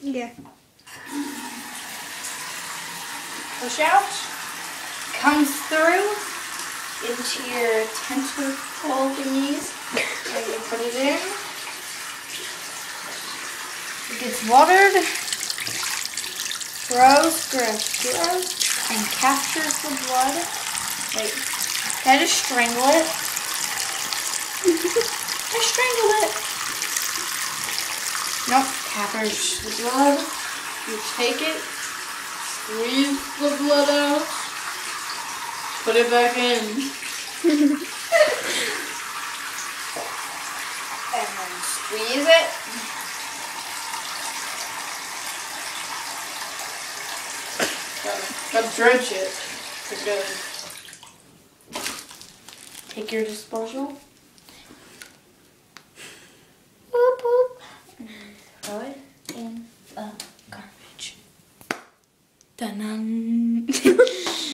Yeah. Push out. Comes through into your tentacle thingies. And you put it in. It gets watered. Grows, and captures the blood. Wait, can I just strangle it? I strangled it. Nope, captures the blood. You take it, squeeze the blood out, put it back in. And then squeeze it. Gotta drench it for good. Take your disposal. Boop, boop. And throw it in the garbage. Dun-dun.